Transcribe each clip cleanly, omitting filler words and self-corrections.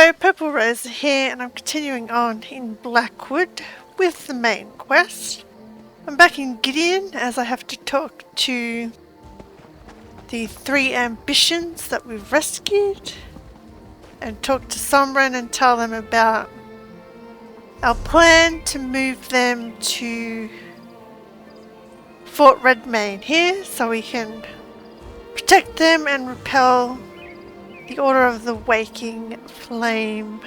Hello, Purple Rose here, and I'm continuing on in Blackwood with the main quest. I'm back in Gideon as I have to talk to the 3 ambitions that we've rescued and talk to Sombren and tell them about our plan to move them to Fort Redmane here so we can protect them and repel the Order of the Waking Flame.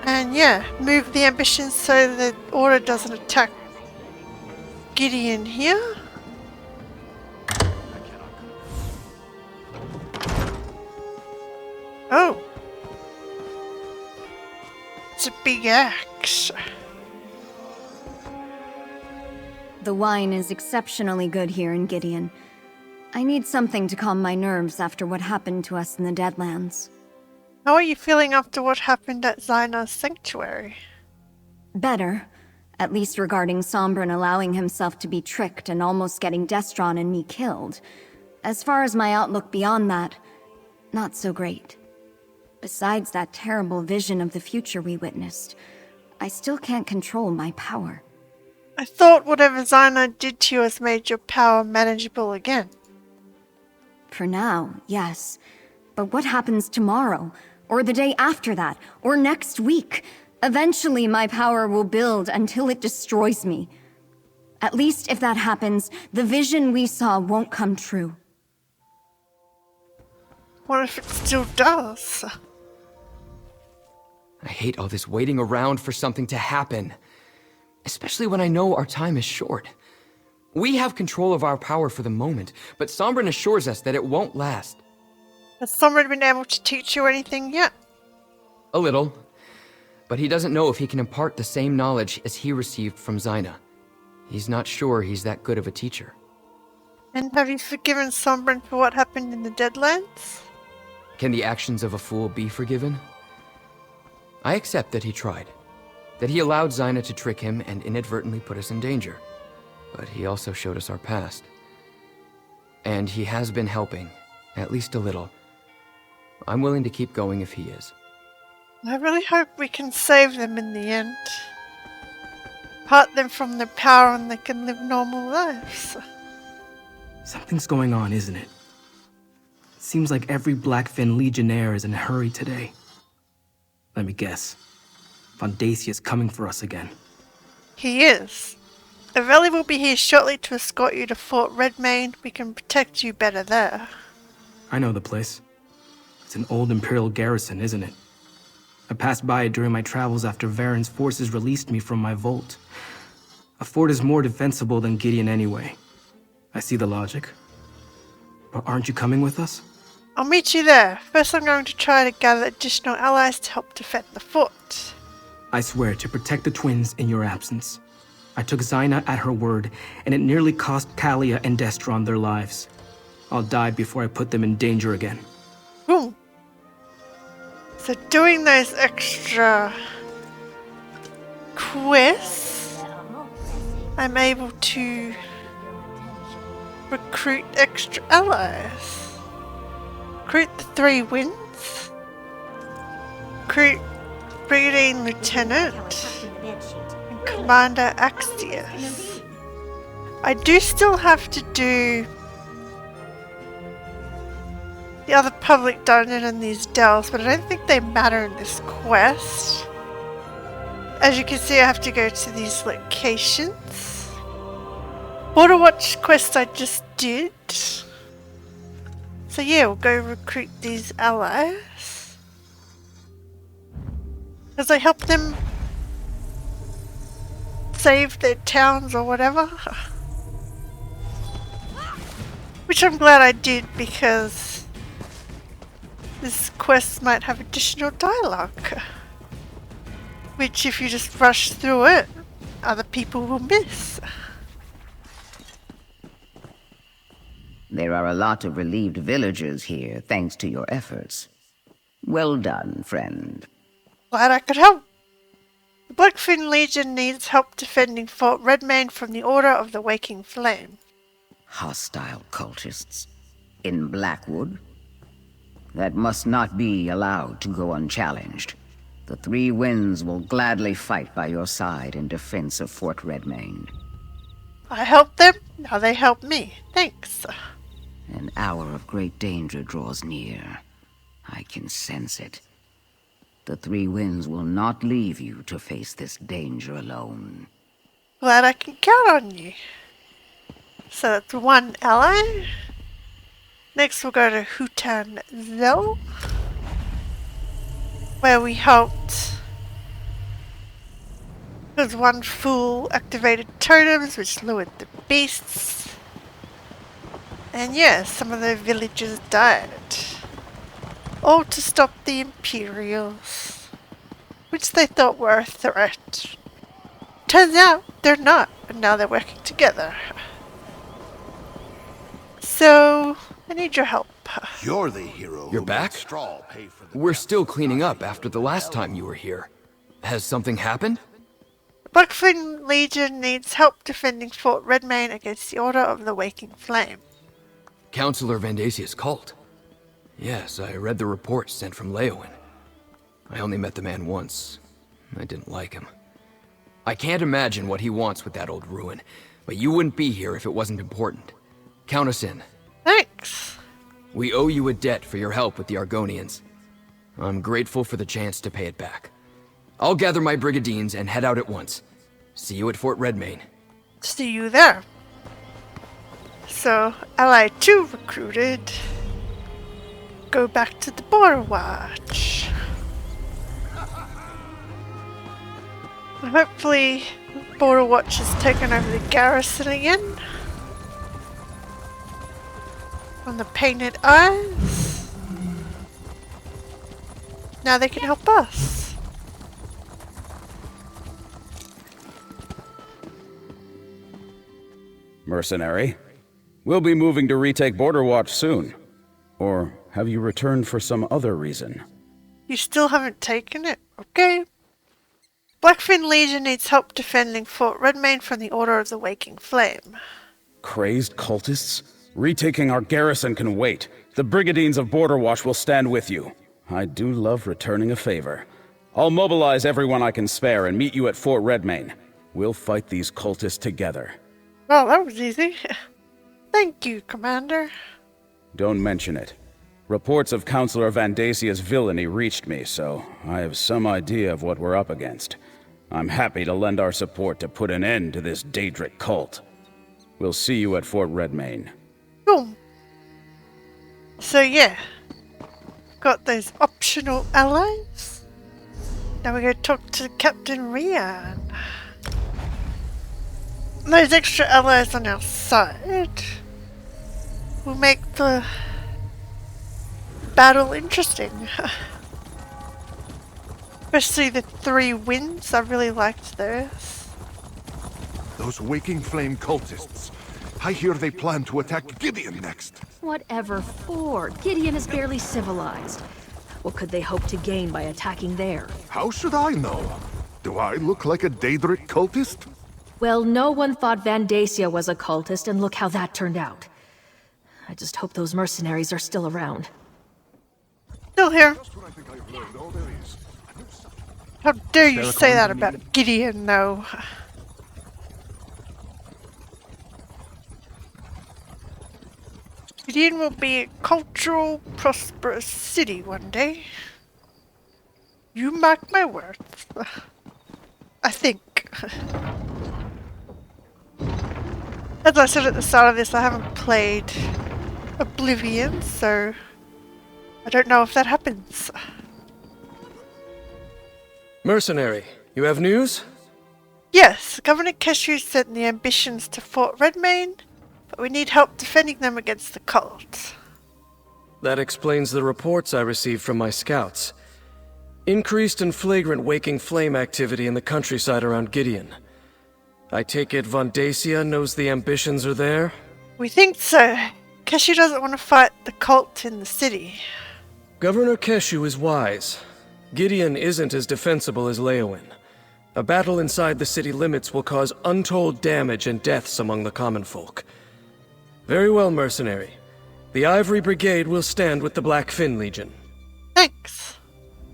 And yeah, move the ambitions so the Order doesn't attack Gideon here. Oh! It's a big axe. The wine is exceptionally good here in Gideon. I need something to calm my nerves after what happened to us in the Deadlands. How are you feeling after what happened at Zyna's sanctuary? Better, at least regarding Sombren allowing himself to be tricked and almost getting Destron and me killed. As far as my outlook beyond that, not so great. Besides that terrible vision of the future we witnessed, I still can't control my power. I thought whatever Zyna did to you has made your power manageable again. For now, yes. But what happens tomorrow? Or the day after that? Or next week? Eventually my power will build until it destroys me. At least if that happens, the vision we saw won't come true. What if it still does? I hate all this waiting around for something to happen. Especially when I know our time is short. We have control of our power for the moment, but Sombren assures us that it won't last. Has Sombren been able to teach you anything yet? A little. But he doesn't know if he can impart the same knowledge as he received from Zyna. He's not sure he's that good of a teacher. And have you forgiven Sombren for what happened in the Deadlands? Can the actions of a fool be forgiven? I accept that he tried. That he allowed Zyna to trick him and inadvertently put us in danger. But he also showed us our past. And he has been helping, at least a little. I'm willing to keep going if he is. I really hope we can save them in the end. Part them from their power and they can live normal lives. Something's going on, isn't it? Seems like every Blackfin Legionnaire is in a hurry today. Let me guess. Vondacia's coming for us again. He is. Aveli will be here shortly to escort you to Fort Redmane. We can protect you better there. I know the place. It's an old Imperial garrison, isn't it? I passed by it during my travels after Varen's forces released me from my vault. A fort is more defensible than Gideon anyway. I see the logic. But aren't you coming with us? I'll meet you there. First I'm going to try to gather additional allies to help defend the fort. I swear to protect the twins in your absence. I took Zyna at her word, and it nearly cost Kalia and Destron their lives. I'll die before I put them in danger again. Ooh. So doing those extra quests, I'm able to recruit extra allies. Recruit the 3 winds. Recruit Brigadier Lieutenant and Commander Axius. I do still have to do the other public dungeon and these dells, but I don't think they matter in this quest. As you can see, I have to go to these locations. Border Watch quest I just did. So yeah, we'll go recruit these allies. Because I help them save their towns or whatever. Which I'm glad I did because this quest might have additional dialogue. Which if you just rush through it, other people will miss. There are a lot of relieved villagers here, thanks to your efforts. Well done, friend. Glad I could help. The Blackfin Legion needs help defending Fort Redmane from the Order of the Waking Flame. Hostile cultists. In Blackwood? that must not be allowed to go unchallenged. The Three Winds will gladly fight by your side in defense of Fort Redmane. I helped them, now they help me. Thanks. An hour of great danger draws near. I can sense it. The Three Winds will not leave you to face this danger alone. Glad I can count on you. So that's one ally. Next we'll go to Hutan Zel, where we helped. There's one fool activated totems which lured the beasts. And yeah, some of the villagers died. All to stop the Imperials, which they thought were a threat. Turns out they're not, and now they're working together. So, I need your help. You're the hero. You're who back? made Straw pay for the We're still cleaning up after the last time you were here. Has something happened? Blackwood Legion needs help defending Fort Redmane against the Order of the Waking Flame. Counselor Vandasia's cult. Yes, I read the report sent from Leowin. I only met the man once. I didn't like him. I can't imagine what he wants with that old ruin, but you wouldn't be here if it wasn't important. Count us in. Thanks. We owe you a debt for your help with the Argonians. I'm grateful for the chance to pay it back. I'll gather my brigandines and head out at once. See you at Fort Redmane. See you there. So, Ally 2 recruited. Go back to the Border Watch. And hopefully, Border Watch has taken over the garrison again. On the Painted Eyes. Now they can help us. Mercenary, we'll be moving to retake Border Watch soon. Or have you returned for some other reason? You still haven't taken it? Okay. Blackfin Legion needs help defending Fort Redmane from the Order of the Waking Flame. Crazed cultists? Retaking our garrison can wait. The Brigandines of Border Watch will stand with you. I do love returning a favor. I'll mobilize everyone I can spare and meet you at Fort Redmane. We'll fight these cultists together. Well, that was easy. Thank you, Commander. Don't mention it. Reports of Counselor Vandasia's villainy reached me, so I have some idea of what we're up against. I'm happy to lend our support to put an end to this Daedric cult. We'll see you at Fort Redmane. Boom. So yeah, got those optional allies. Now we go talk to Captain Rian. Those extra allies on our side will make the battle interesting. Especially the Three Winds, I really liked those. Those Waking Flame cultists. I hear they plan to attack Gideon next. Whatever for? Gideon is barely civilized. What could they hope to gain by attacking there? How should I know? Do I look like a Daedric cultist? Well, no one thought Vandasia was a cultist, and look how that turned out. I just hope those mercenaries are still around. Still here. Just when I think I've learned all there is. How dare you say that about Gideon, though? Gideon will be a cultural, prosperous city one day. You mark my words. I think. As I said at the start of this, I haven't played Oblivion, so I don't know if that happens. Mercenary, you have news? Yes, Governor Keshu sent the ambitions to Fort Redmane, but we need help defending them against the cult. That explains the reports I received from my scouts. Increased and flagrant Waking Flame activity in the countryside around Gideon. I take it Vandasia knows the ambitions are there? We think so. Keshu doesn't want to fight the cult in the city. Governor Keshu is wise. Gideon isn't as defensible as Leowin. A battle inside the city limits will cause untold damage and deaths among the common folk. Very well, mercenary. The Ivory Brigade will stand with the Black Fin Legion. Thanks.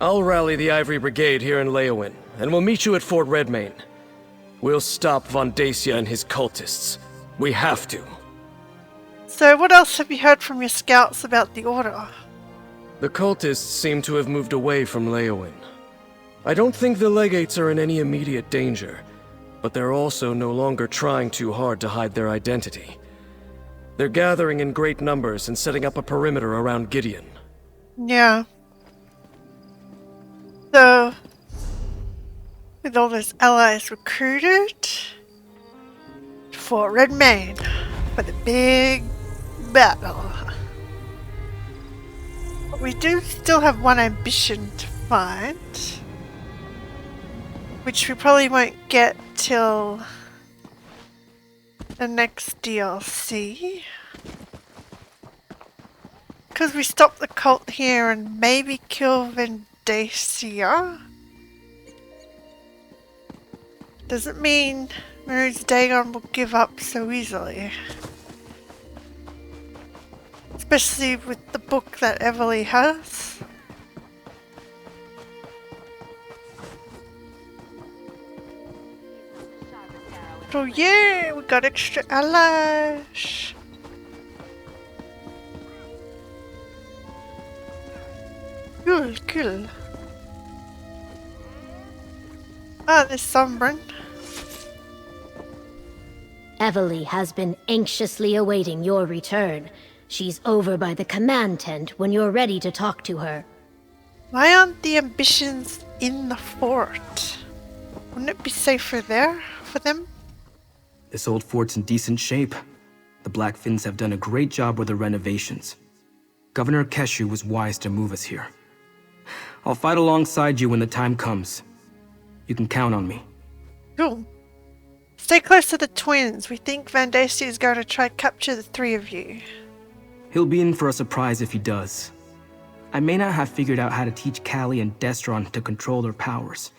I'll rally the Ivory Brigade here in Leowin, and we'll meet you at Fort Redmane. We'll stop Von Dacia and his cultists. We have to. So what else have you heard from your scouts about the Order? The cultists seem to have moved away from Leowin. I don't think the legates are in any immediate danger, but they're also no longer trying too hard to hide their identity. They're gathering in great numbers and setting up a perimeter around Gideon. Yeah. So, with all those allies recruited, Fort Redmane for the big battle. But we do still have one ambition to find, which we probably won't get till the next DLC. Because we stop the cult here and maybe kill Vendacia. Doesn't mean Mehrunes Dagon will give up so easily. Especially with the book that Everly has. Oh yeah, we got extra allies. Cool. Ah, there's Sombrin. Everly has been anxiously awaiting your return. She's over by the command tent when you're ready to talk to her. Why aren't the ambitions in the fort? Wouldn't it be safer there for them? This old fort's in decent shape. The Black Fins have done a great job with the renovations. Governor Keshu was wise to move us here. I'll fight alongside you when the time comes. You can count on me. Cool. Stay close to the twins. We think Vendacia is going to try to capture the three of you. He'll be in for a surprise if he does. I may not have figured out how to teach Callie and Destron to control their powers,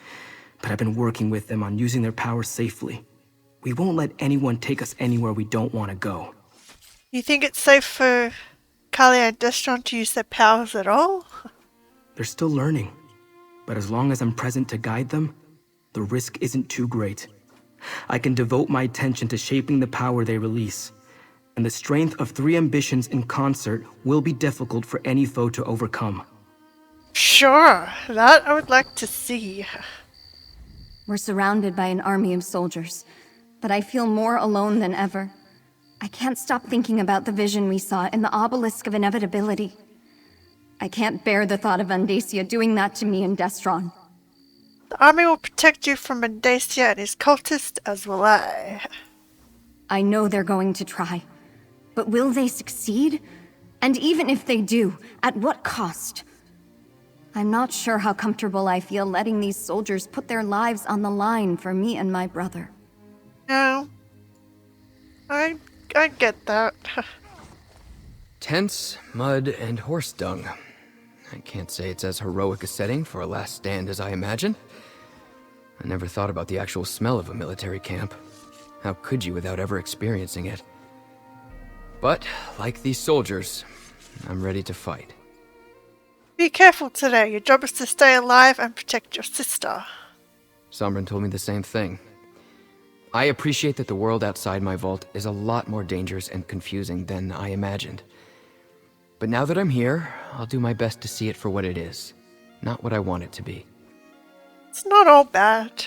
but I've been working with them on using their powers safely. We won't let anyone take us anywhere we don't want to go. You think it's safe for Callie and Destron to use their powers at all? They're still learning, but as long as I'm present to guide them, the risk isn't too great. I can devote my attention to shaping the power they release, and the strength of three ambitions in concert will be difficult for any foe to overcome. Sure, that I would like to see. We're surrounded by an army of soldiers, but I feel more alone than ever. I can't stop thinking about the vision we saw in the Obelisk of Inevitability. I can't bear the thought of Vendacia doing that to me and Destron. The army will protect you from Vendacia and his cultists, as will I. I know they're going to try, but will they succeed? And even if they do, at what cost? I'm not sure how comfortable I feel letting these soldiers put their lives on the line for me and my brother. No. I get that. Tents, mud, and horse dung. I can't say it's as heroic a setting for a last stand as I imagined. I never thought about the actual smell of a military camp. How could you without ever experiencing it? But, like these soldiers, I'm ready to fight. Be careful today. Your job is to stay alive and protect your sister. Sombrin told me the same thing. I appreciate that the world outside my vault is a lot more dangerous and confusing than I imagined. But now that I'm here, I'll do my best to see it for what it is, not what I want it to be. It's not all bad.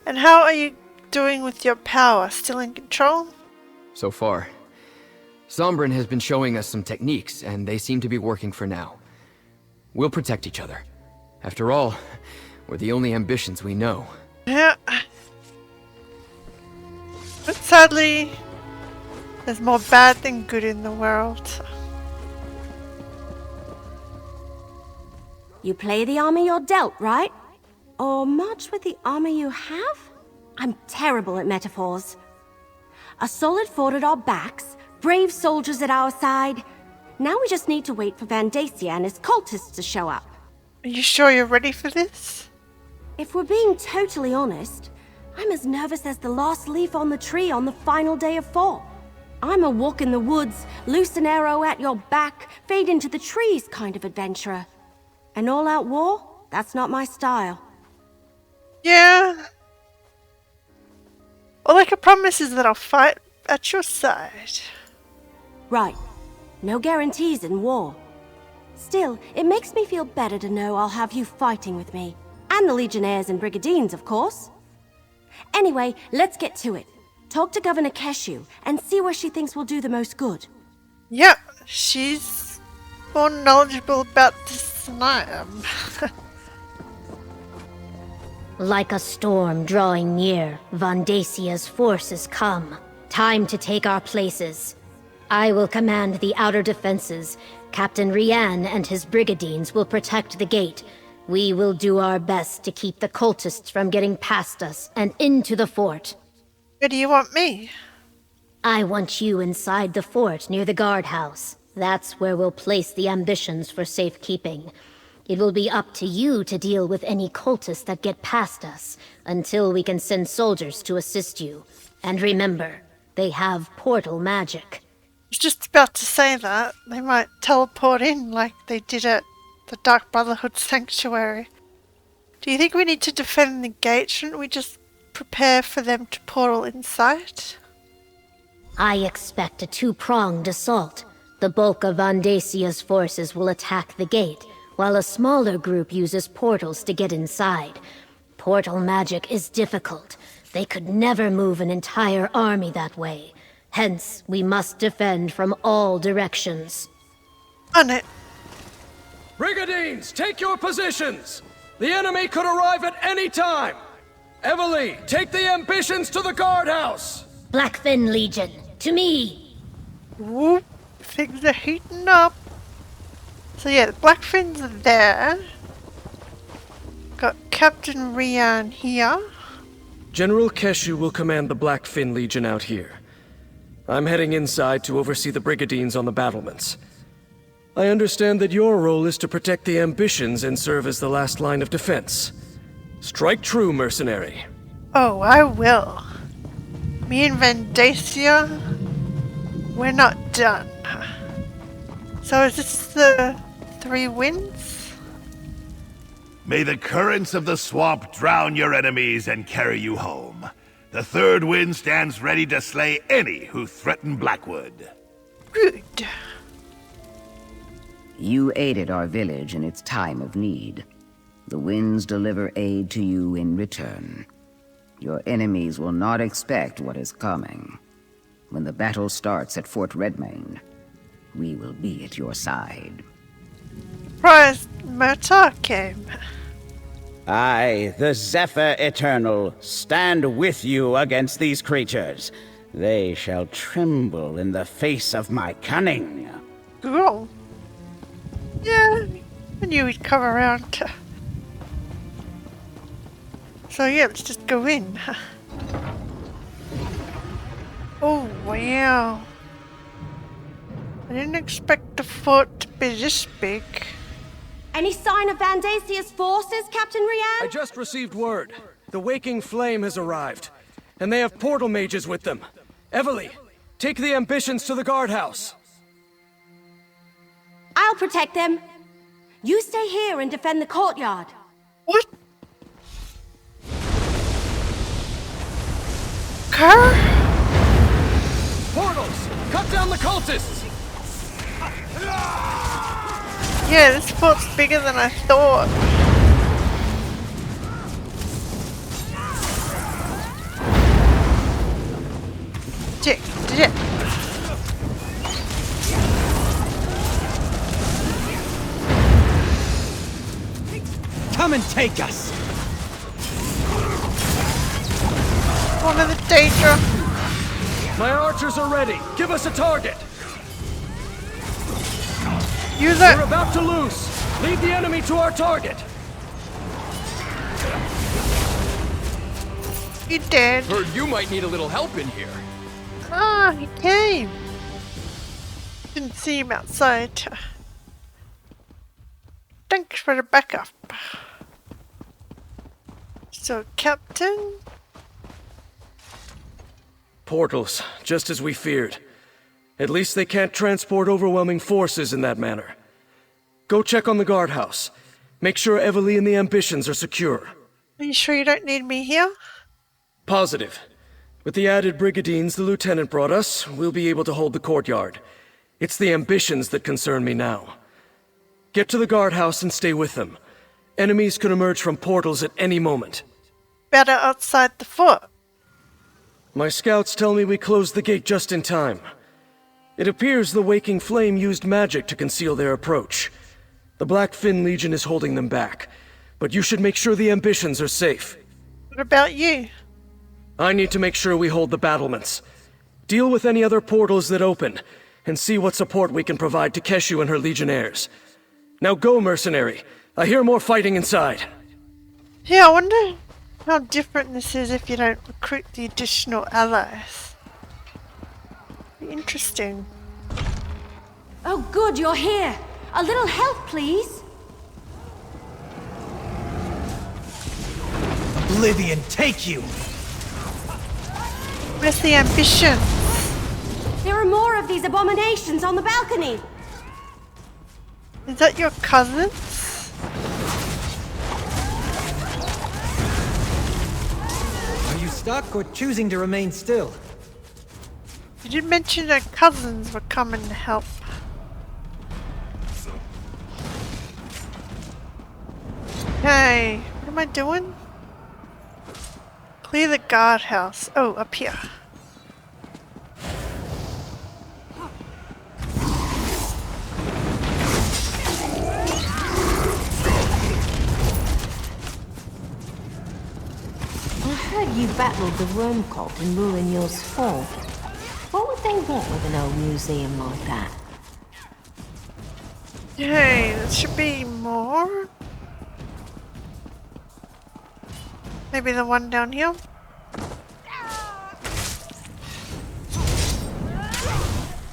And how are you doing with your power? Still in control? So far. Sombrin has been showing us some techniques, and they seem to be working for now. We'll protect each other. After all, we're the only ambitions we know. Yeah. But sadly, there's more bad than good in the world. You play the army you're dealt, right? Or march with the army you have? I'm terrible at metaphors. A solid fort at our backs, brave soldiers at our side. Now we just need to wait for Vendacia and his cultists to show up. Are you sure you're ready for this? If we're being totally honest, I'm as nervous as the last leaf on the tree on the final day of fall. I'm a walk in the woods, loose an arrow at your back, fade into the trees kind of adventurer. An all-out war? That's not my style. Yeah. All I can promise is that I'll fight at your side. Right. No guarantees in war. Still, it makes me feel better to know I'll have you fighting with me. And the Legionnaires and Brigandines, of course. Anyway, let's get to it. Talk to Governor Keshu and see where she thinks will do the most good. Yep, she's more knowledgeable about this than I am. Like a storm drawing near, Vandasia's forces come. Time to take our places. I will command the outer defenses. Captain Rian and his Brigadines will protect the gate. We will do our best to keep the cultists from getting past us and into the fort. Where do you want me? I want you inside the fort near the guardhouse. That's where we'll place the ambitions for safekeeping. It will be up to you to deal with any cultists that get past us, until we can send soldiers to assist you. And remember, they have portal magic. I was just about to say that. They might teleport in like they did at the Dark Brotherhood Sanctuary. Do you think we need to defend the gate? Shouldn't we just prepare for them to portal inside? I expect a two-pronged assault. The bulk of Vandasia's forces will attack the gate, while a smaller group uses portals to get inside. Portal magic is difficult. They could never move an entire army that way. Hence, we must defend from all directions. On it. Brigadines, take your positions! The enemy could arrive at any time! Evely, take the ambitions to the guardhouse! Blackfin Legion, to me! Whoop, things are heating up. So yeah, the Blackfins are there. Got Captain Rian here. General Keshu will command the Blackfin Legion out here. I'm heading inside to oversee the Brigadines on the battlements. I understand that your role is to protect the ambitions and serve as the last line of defense. Strike true, mercenary. Oh, I will. Me and Vandacia, we're not done. So is this the 3 wins? May the currents of the swamp drown your enemies and carry you home. The 3rd wind stands ready to slay any who threaten Blackwood. Good. You aided our village in its time of need. The winds deliver aid to you in return. Your enemies will not expect what is coming. When the battle starts at Fort Redmane, we will be at your side. Surprised Murtar came. I, the Zephyr Eternal, stand with you against these creatures. They shall tremble in the face of my cunning. Cool. Yeah, I knew he'd come around. So yeah, let's just go in. Oh wow. I didn't expect the fort to be this big. Any sign of Vandasia's forces, Captain Rian? I just received word. The Waking Flame has arrived, and they have portal mages with them. Evely, take the ambitions to the guardhouse. I'll protect them. You stay here and defend the courtyard. What? Car? Portals! Cut down the cultists! Yeah, this fort's bigger than I thought. Check. Come and take us! One of the danger. My archers are ready. Give us a target. Use it. We're about to lose. Lead the enemy to our target. He did. Heard you might need a little help in here. Ah, he came. Didn't see him outside. Thanks for the backup. So, Captain? Portals, just as we feared. At least they can't transport overwhelming forces in that manner. Go check on the guardhouse. Make sure Evely and the Ambitions are secure. Are you sure you don't need me here? Positive. With the added brigadines the lieutenant brought us, we'll be able to hold the courtyard. It's the Ambitions that concern me now. Get to the guardhouse and stay with them. Enemies could emerge from portals at any moment. Better outside the fort. My scouts tell me we closed the gate just in time. It appears the Waking Flame used magic to conceal their approach. The Blackfin Legion is holding them back, but you should make sure the Ambitions are safe. What about you? I need to make sure we hold the battlements. Deal with any other portals that open, and see what support we can provide to Keshu and her Legionnaires. Now go, mercenary. I hear more fighting inside. Yeah, I wonder how different this is if you don't recruit the additional allies. Interesting. Oh good, you're here. A little help, please. Oblivion, take you! Where's the Ambition? There are more of these abominations on the balcony. Is that your cousins? Are you stuck or choosing to remain still? You did mention that cousins were coming to help. Okay, what am I doing? Clear the guardhouse. Oh, up here. I heard you battled the worm cult in Mehrunes Fall. What would they want with an old museum like that? Hey, there should be more. Maybe the one down here?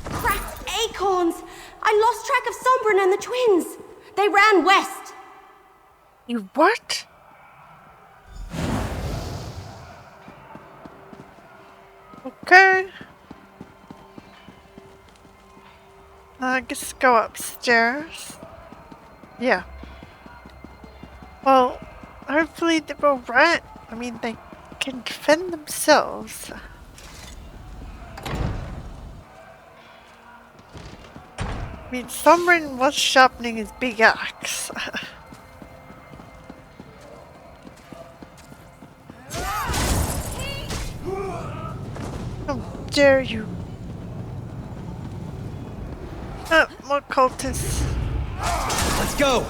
Cracked acorns! I lost track of Sombrin and the twins. They ran west. You what? Okay. I guess go upstairs. Yeah. Well, hopefully they were right. I mean, they can defend themselves. I mean, Sombrin was sharpening his big axe. How dare you? More cultists. Let's go!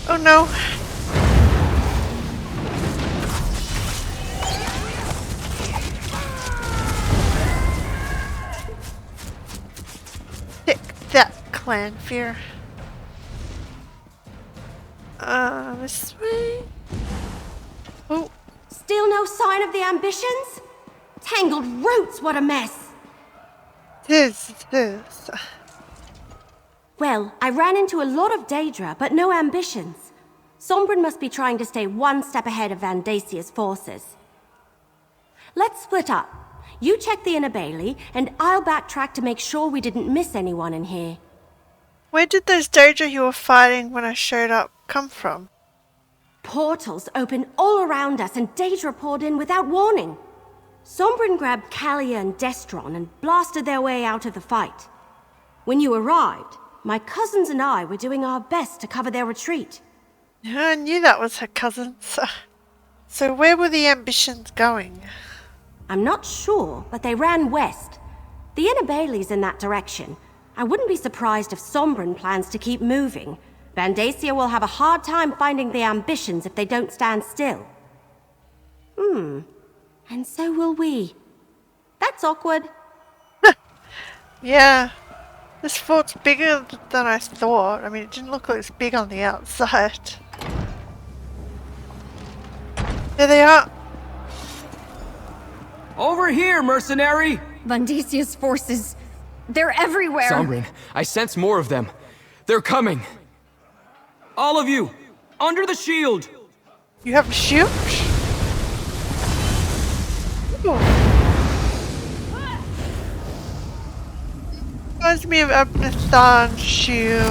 Oh no. Take that, clan fear. This way? Oh. Still no sign of the Ambitions? Tangled roots, what a mess! This. Well, I ran into a lot of Daedra, but no Ambitions. Sombrin must be trying to stay one step ahead of Vandasia's forces. Let's split up. You check the inner bailey, and I'll backtrack to make sure we didn't miss anyone in here. Where did those Daedra you were fighting when I showed up come from? Portals open all around us, and Daedra poured in without warning. Sombrin grabbed Kalia and Destron and blasted their way out of the fight. When you arrived, my cousins and I were doing our best to cover their retreat. I knew that was her cousins. So where were the Ambitions going? I'm not sure, but they ran west. The inner bailey's in that direction. I wouldn't be surprised if Sombrin plans to keep moving. Vandacia will have a hard time finding the Ambitions if they don't stand still. And so will we. That's awkward. Yeah. This fort's bigger than I thought. I mean, it didn't look like it's big on the outside. There they are. Over here, mercenary! Vandasia's forces. They're everywhere. Sombrin, I sense more of them. They're coming. All of you, under the shield! You have a shield? Ooh. Reminds me of Abnathan's shield.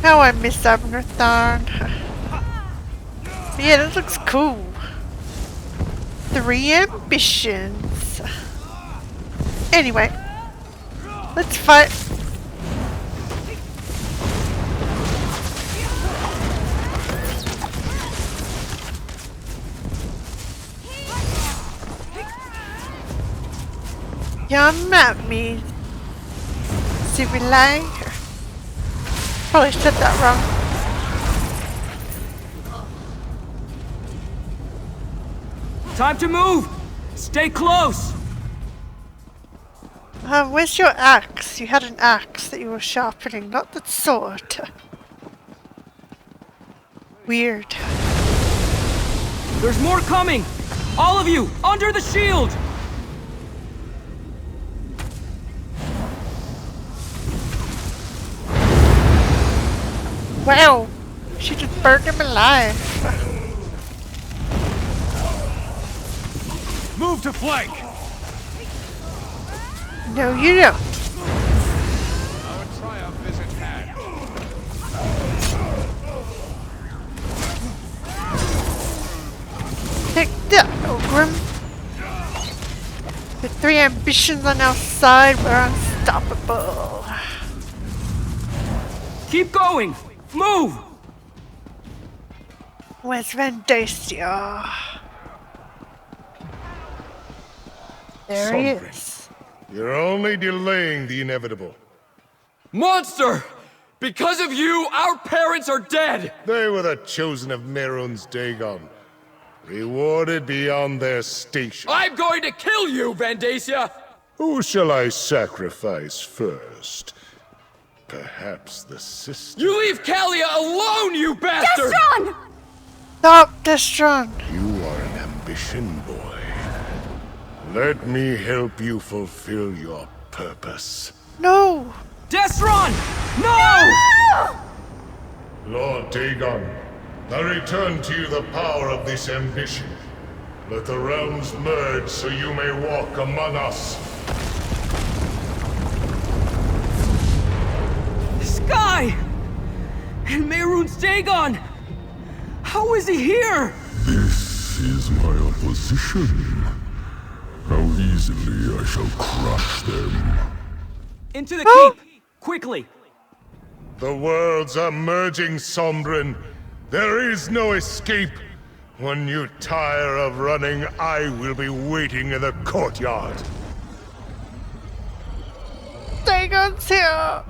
How I miss Abnathan. Yeah, that looks cool. 3 ambitions. Anyway, let's fight. Come at me, civilian. Probably said that wrong. Time to move! Stay close! Where's your axe? You had an axe that you were sharpening, not the sword. Weird. There's more coming! All of you, under the shield! Wow! She just burned him alive. Move to flank! No, you don't. Our triumph is at hand. Take that, Ogrim. The 3 ambitions on our side were unstoppable. Keep going! Move! Where's Vandacia? There he is. You're only delaying the inevitable. Monster! Because of you, our parents are dead! They were the chosen of Mehrunes Dagon, rewarded beyond their station. I'm going to kill you, Vandacia! Who shall I sacrifice first? Perhaps the sister? You leave Kalia alone, you bastard! Destron! Stop, Destron! You are an ambition boy. Let me help you fulfill your purpose. No! Destron! No! Lord Dagon, I return to you the power of this ambition. Let the realms merge so you may walk among us. Sky! And Mehrunes Dagon! How is he here? This is my opposition. How easily I shall crush them. Into the keep! Quickly! The worlds are merging, Sombrin. There is no escape. When you tire of running, I will be waiting in the courtyard. Dagon's here!